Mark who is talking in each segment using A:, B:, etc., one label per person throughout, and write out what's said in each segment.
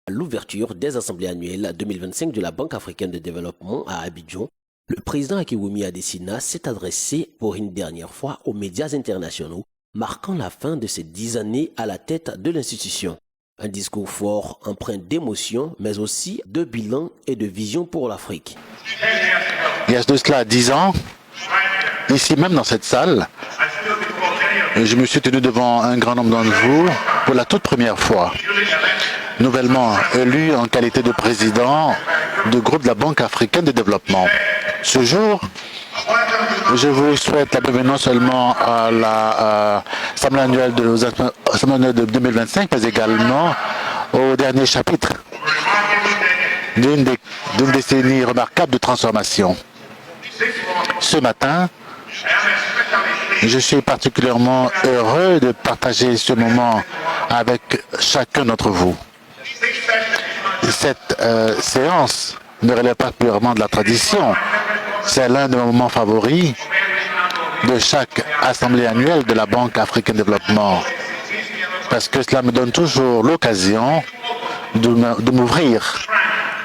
A: À l'ouverture des assemblées annuelles 2025 de la Banque africaine de développement à Abidjan, le président Akiwumi Adesina s'est adressé pour une dernière fois aux médias internationaux, marquant la fin de ses 10 années à la tête de l'institution. Un discours fort, empreint d'émotion, mais aussi de bilan et de vision pour l'Afrique.
B: Il y a de cela 10 ans, ici même dans cette salle, je me suis tenu devant un grand nombre d'entre vous pour la toute première fois, nouvellement élu en qualité de président du groupe de la Banque africaine de développement. Ce jour, je vous souhaite la bienvenue non seulement à l'Assemblée annuelle de 2025, mais également au dernier chapitre d'une décennie remarquable de transformation. Ce matin, je suis particulièrement heureux de partager ce moment avec chacun d'entre vous. Cette séance ne relève pas purement de la tradition. C'est l'un des moments favoris de chaque assemblée annuelle de la Banque africaine de développement. Parce que cela me donne toujours l'occasion de m'ouvrir,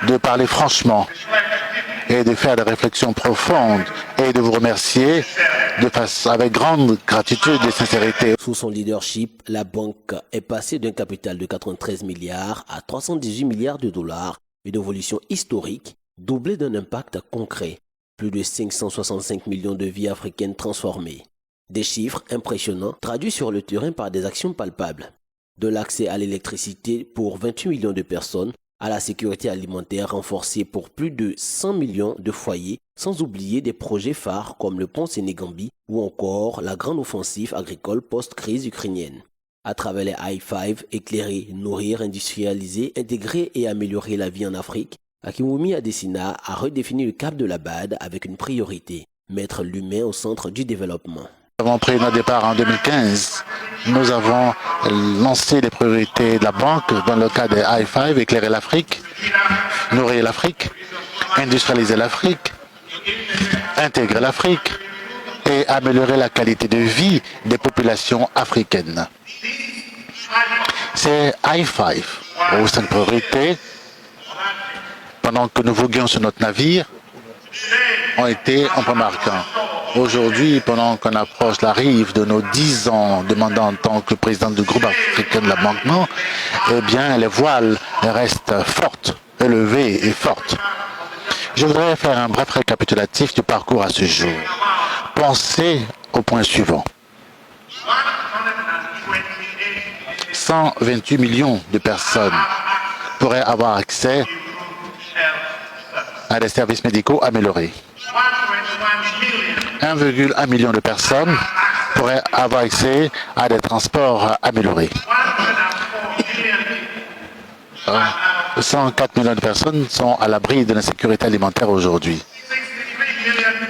B: de parler franchement et de faire des réflexions profondes et de vous remercier avec grande gratitude et sincérité.
A: Sous son leadership, la banque est passée d'un capital de 93 milliards à 318 milliards de dollars, une évolution historique doublée d'un impact concret. Plus de 565 millions de vies africaines transformées. Des chiffres impressionnants traduits sur le terrain par des actions palpables. De l'accès à l'électricité pour 28 millions de personnes, à la sécurité alimentaire renforcée pour plus de 100 millions de foyers, sans oublier des projets phares comme le pont Sénégambie ou encore la grande offensive agricole post-crise ukrainienne. À travers les i5, éclairer, nourrir, industrialiser, intégrer et améliorer la vie en Afrique, Akiwumi Adesina a redéfini le cap de la BAD avec une priorité, mettre l'humain au centre du développement.
B: Nous avons pris notre départ en 2015. Nous avons lancé les priorités de la banque dans le cadre des i5, éclairer l'Afrique, nourrir l'Afrique, industrialiser l'Afrique, intégrer l'Afrique et améliorer la qualité de vie des populations africaines. Ces i5, aux 5 priorités, pendant que nous voguions sur notre navire, ont été un peu marquants. Aujourd'hui, pendant qu'on approche la rive de nos 10 ans demandant en tant que président du groupe africain de la banque, eh bien, les voiles restent fortes, élevées et fortes. Je voudrais faire un bref récapitulatif du parcours à ce jour. Pensez au point suivant. 128 millions de personnes pourraient avoir accès à des services médicaux améliorés. 1,1 million de personnes pourraient avoir accès à des transports améliorés. 104 millions de personnes sont à l'abri de l'insécurité alimentaire aujourd'hui.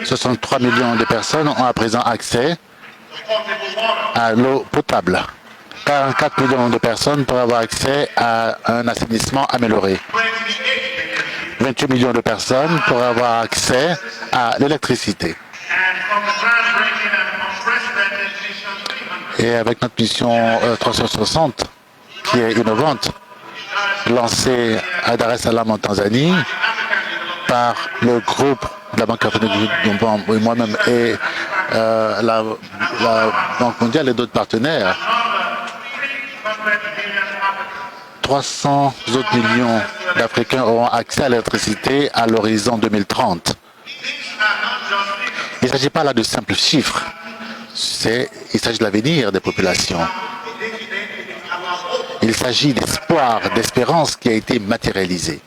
B: 63 millions de personnes ont à présent accès à l'eau potable. 44 millions de personnes pourraient avoir accès à un assainissement amélioré. 28 millions de personnes pourraient avoir accès à l'électricité. Et avec notre mission 360, qui est innovante, lancée à Dar es Salaam en Tanzanie, par le groupe de la Banque africaine de développement, moi-même et la Banque mondiale et d'autres partenaires, 300 autres millions d'Africains auront accès à l'électricité à l'horizon 2030. Il ne s'agit pas là de simples chiffres, il s'agit de l'avenir des populations. Il s'agit d'espoir, d'espérance qui a été matérialisé.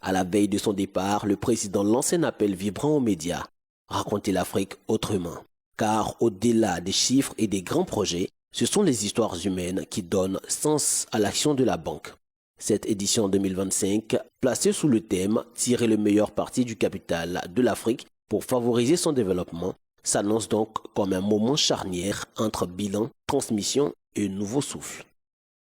A: À la veille de son départ, le président lance un appel vibrant aux médias. Raconter l'Afrique autrement. Car au-delà des chiffres et des grands projets, ce sont les histoires humaines qui donnent sens à l'action de la banque. Cette édition 2025, placée sous le thème « Tirer le meilleur parti du capital de l'Afrique pour favoriser son développement », s'annonce donc comme un moment charnière entre bilan, transmission et nouveau souffle.